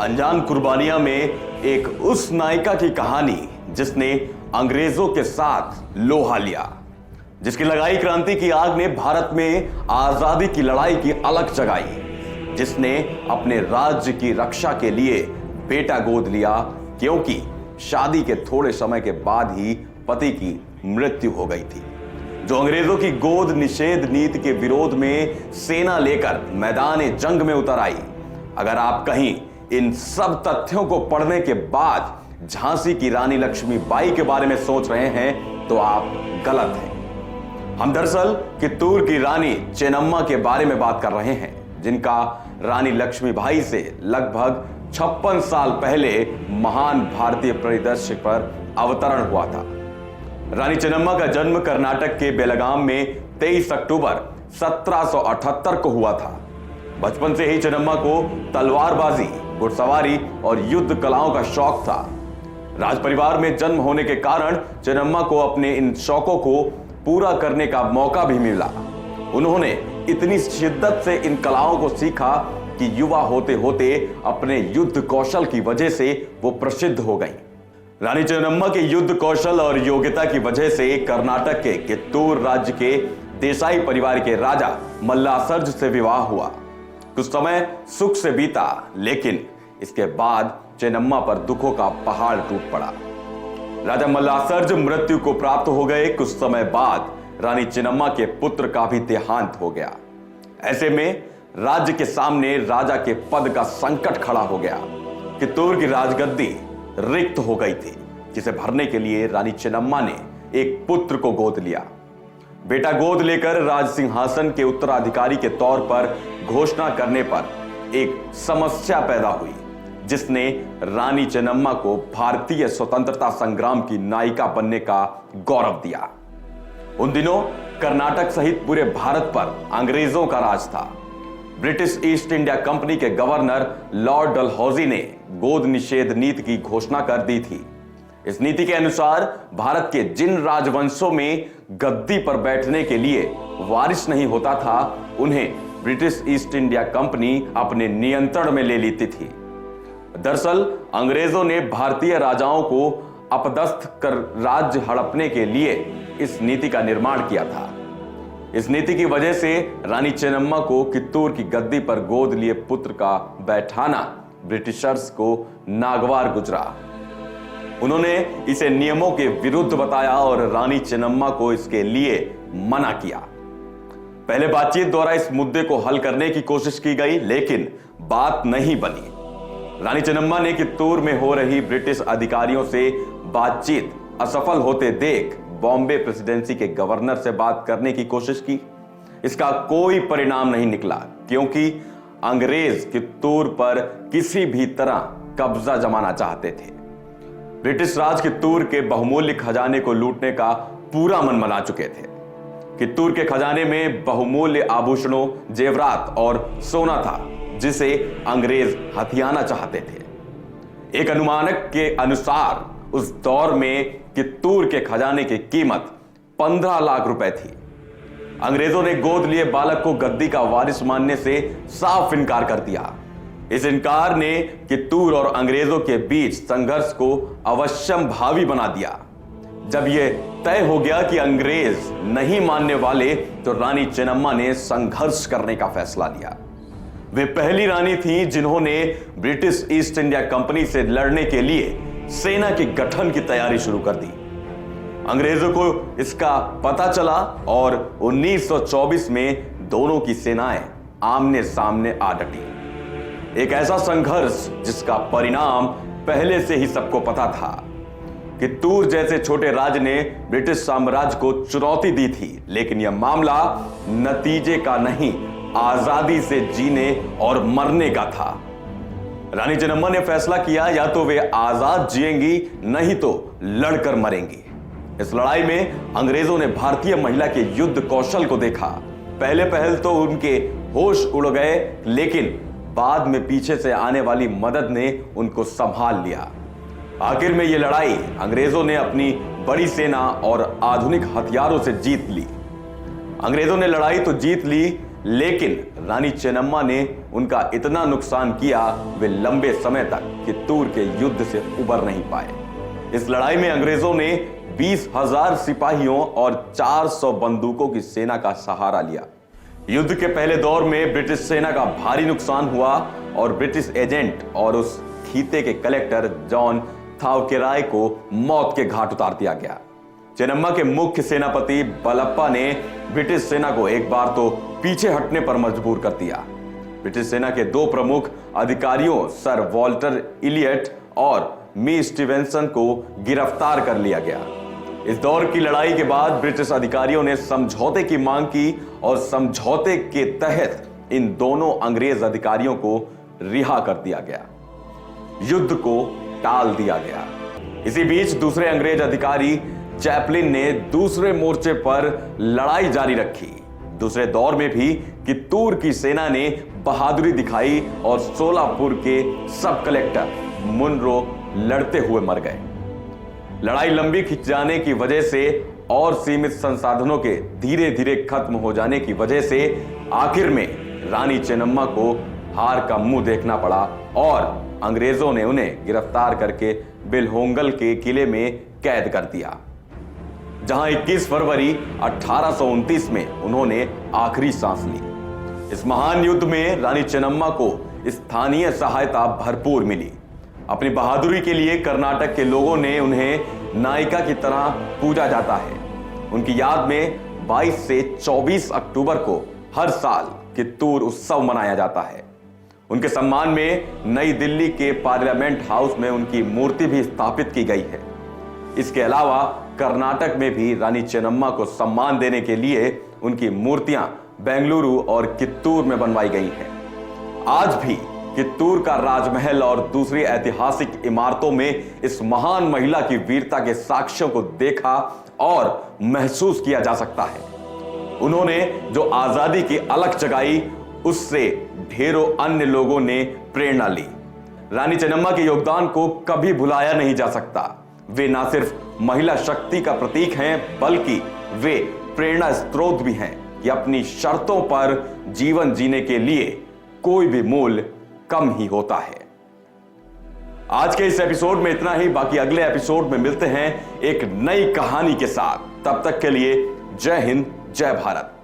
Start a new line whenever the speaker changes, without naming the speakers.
अनजान कुर्बानियां में एक उस नायिका की कहानी जिसने अंग्रेजों के साथ लोहा लिया, जिसकी लगाई क्रांति की आग ने भारत में आजादी की लड़ाई की अलख जगाई, जिसने अपने राज्य की रक्षा के लिए बेटा गोद लिया क्योंकि शादी के थोड़े समय के बाद ही पति की मृत्यु हो गई थी, जो अंग्रेजों की गोद निषेध नीति के विरोध में सेना लेकर मैदान जंग में उतर आई। अगर आप कहीं इन सब तथ्यों को पढ़ने के बाद झांसी की रानी लक्ष्मीबाई के बारे में सोच रहे हैं तो आप गलत हैं। हम दरअसल कित्तूर की रानी चेन्नम्मा के बारे में बात कर रहे हैं, जिनका रानी लक्ष्मीबाई से लगभग 56 साल पहले महान भारतीय परिदृश्य पर अवतरण हुआ था। रानी चेन्नम्मा का जन्म कर्नाटक के बेलगाम में 23 अक्टूबर 1778 को हुआ था। बचपन से ही चेन्नम्मा को तलवारबाजी, घुड़सवारी और युद्ध कलाओं का शौक था। राज परिवार में जन्म होने के कारण चेन्नम्मा को अपने इन शौकों को पूरा करने का मौका भी मिला। उन्होंने इतनी शिद्दत से इन कलाओं को सीखा कि युवा होते होते अपने युद्ध कौशल की वजह से वो प्रसिद्ध हो गई। रानी चेन्नम्मा के युद्ध कौशल और योग्यता की वजह से कर्नाटक के कित्तूर राज्य के देसाई परिवार के राजा मल्लासर्ज से विवाह हुआ। कुछ समय सुख से बीता, लेकिन इसके बाद चेन्नम्मा पर दुखों का पहाड़ टूट पड़ा। राजा मल्लासर्ज मृत्यु को प्राप्त हो गए। कुछ समय बाद रानी चेन्नम्मा के पुत्र का भी देहांत हो गया। ऐसे में राज्य के सामने राजा के पद का संकट खड़ा हो गया। कित्तूर की राजगद्दी रिक्त हो गई थी, जिसे भरने के लिए रानी चेन्नम्मा ने एक पुत्र को गोद लिया। बेटा गोद लेकर राज सिंहासन के उत्तराधिकारी के तौर पर घोषणा करने पर एक समस्या पैदा हुई, जिसने रानी चेन्नम्मा को भारतीय स्वतंत्रता संग्राम की नायिका बनने का गौरव दिया। उन दिनों कर्नाटक सहित पूरे भारत पर अंग्रेजों का राज था। ब्रिटिश ईस्ट इंडिया कंपनी के गवर्नर लॉर्ड डलहौजी ने गोद निषेध नीति की घोषणा कर दी थी। इस नीति के अनुसार भारत के जिन राजवंशों में गद्दी पर बैठने के लिए वारिस नहीं होता था, उन्हें ब्रिटिश ईस्ट इंडिया कंपनी अपने नियंत्रण में ले लेती थी। दरअसल अंग्रेजों ने भारतीय राजाओं को अपदस्थ कर राज्य हड़पने के लिए इस नीति का निर्माण किया था। इस नीति की वजह से रानी चेन्नम्मा को कित्तूर की गद्दी पर गोद लिए पुत्र का बैठाना ब्रिटिशर्स को नागवार गुजरा। उन्होंने इसे नियमों के विरुद्ध बताया और रानी चेन्नम्मा को इसके लिए मना किया। पहले बातचीत द्वारा इस मुद्दे को हल करने की कोशिश की गई, लेकिन बात नहीं बनी। रानी चेन्नम्मा ने कित्तूर में हो रही ब्रिटिश अधिकारियों से बातचीत असफल होते देख बॉम्बे प्रेसिडेंसी के गवर्नर से बात करने की कोशिश की। इसका कोई परिणाम नहीं निकला, क्योंकि अंग्रेज कित्तूर पर किसी भी तरह कब्जा जमाना चाहते थे। ब्रिटिश राज कित्तूर के बहुमूल्य खजाने को लूटने का पूरा मन बना चुके थे। कित्तूर के खजाने में बहुमूल्य आभूषणों, जेवरात और सोना था, जिसे अंग्रेज हथियाना चाहते थे। एक अनुमानक के अनुसार उस दौर में कित्तूर के खजाने की कीमत 15 लाख रुपए थी। अंग्रेजों ने गोद लिए बालक को गद्दी का वारिस मानने से साफ इनकार कर दिया। इस इनकार ने कित्तूर और अंग्रेजों के बीच संघर्ष को अवश्यम भावी बना दिया। जब यह तय हो गया कि अंग्रेज नहीं मानने वाले, तो रानी चेन्नम्मा ने संघर्ष करने का फैसला लिया। वे पहली रानी थी जिन्होंने ब्रिटिश ईस्ट इंडिया कंपनी से लड़ने के लिए सेना के गठन की तैयारी शुरू कर दी। अंग्रेजों को इसका पता चला और 1924 में दोनों की सेनाएं आमने सामने आ डटी। एक ऐसा संघर्ष जिसका परिणाम पहले से ही सबको पता था। कित्तूर जैसे छोटे राज्य ने ब्रिटिश साम्राज्य को चुनौती दी थी, लेकिन यह मामला नतीजे का नहीं, आजादी से जीने और मरने का था। रानी चेन्नम्मा ने फैसला किया, या तो वे आजाद जिएंगी, नहीं तो लड़कर मरेंगी। इस लड़ाई में अंग्रेजों ने भारतीय महिला के युद्ध कौशल को देखा। पहले पहल तो उनके होश उड़ गए, लेकिन बाद में पीछे से आने वाली मदद ने उनको संभाल लिया। आखिर में यह लड़ाई अंग्रेजों ने अपनी बड़ी सेना और आधुनिक हथियारों से जीत ली। अंग्रेजों ने लड़ाई तो जीत ली, लेकिन रानी चेन्नम्मा ने उनका इतना नुकसान किया, वे लंबे समय तक कित्तूर के युद्ध से उबर नहीं पाए। इस लड़ाई में अंग्रेजों ने 20,000 सिपाहियों और 400 बंदूकों की सेना का सहारा लिया। युद्ध के पहले दौर में ब्रिटिश सेना का भारी नुकसान हुआ और ब्रिटिश एजेंट और उस खीते के कलेक्टर जॉन थावकेराय को मौत के घाट उतार दिया गया। चेन्नम्मा के मुख्य सेनापति बलप्पा ने ब्रिटिश सेना को एक बार तो पीछे हटने पर मजबूर कर दिया। ब्रिटिश सेना के दो प्रमुख अधिकारियों सर वॉल्टर इलियट और मी स्टीवेंसन को गिरफ्तार कर लिया गया। इस दौर की लड़ाई के बाद ब्रिटिश अधिकारियों ने समझौते की मांग की और समझौते के तहत इन दोनों अंग्रेज अधिकारियों को रिहा कर दिया गया। युद्ध को टाल दिया गया। इसी बीच दूसरे अंग्रेज अधिकारी चैपलिन ने दूसरे मोर्चे पर लड़ाई जारी रखी। दूसरे दौर में भी कित्तूर की सेना ने बहादुरी दिखाई और सोलापुर के सब कलेक्टर मुनरो लड़ते हुए मर गए। लड़ाई लंबी खिंच जाने की वजह से और सीमित संसाधनों के धीरे धीरे खत्म हो जाने की वजह से आखिर में रानी चेन्नम्मा को हार का मुंह देखना पड़ा और अंग्रेजों ने उन्हें गिरफ्तार करके बिलहोंगल के किले में कैद कर दिया, जहां 21 फरवरी 1829 में उन्होंने आखिरी सांस ली। इस महान युद्ध में रानी चेन्नम्मा को स्थानीय सहायता भरपूर मिली। अपनी बहादुरी के लिए कर्नाटक के लोगों ने उन्हें नायिका की तरह पूजा जाता है। उनकी याद में 22 से 24 अक्टूबर को हर साल कित्तूर उत्सव मनाया जाता है। उनके सम्मान में नई दिल्ली के पार्लियामेंट हाउस में उनकी मूर्ति भी स्थापित की गई है। इसके अलावा कर्नाटक में भी रानी चेन्नम्मा को सम्मान देने के लिए उनकी मूर्तियां बेंगलुरु और कित्तूर में बनवाई गई हैं। आज भी कित्तूर का राजमहल और दूसरी ऐतिहासिक इमारतों में इस महान महिला की वीरता के साक्ष्यों को देखा और महसूस किया जा सकता है। उन्होंने जो आजादी की अलख जगाई, उससे ढेरों अन्य लोगों ने प्रेरणा ली। रानी चेन्नम्मा के योगदान को कभी भुलाया नहीं जा सकता। वे न सिर्फ महिला शक्ति का प्रतीक हैं, बल्कि वे प्रेरणा स्रोत भी हैं कि अपनी शर्तों पर जीवन जीने के लिए कोई भी मूल्य कम ही होता है। आज के इस एपिसोड में इतना ही। बाकी अगले एपिसोड में मिलते हैं एक नई कहानी के साथ। तब तक के लिए जय हिंद, जय भारत।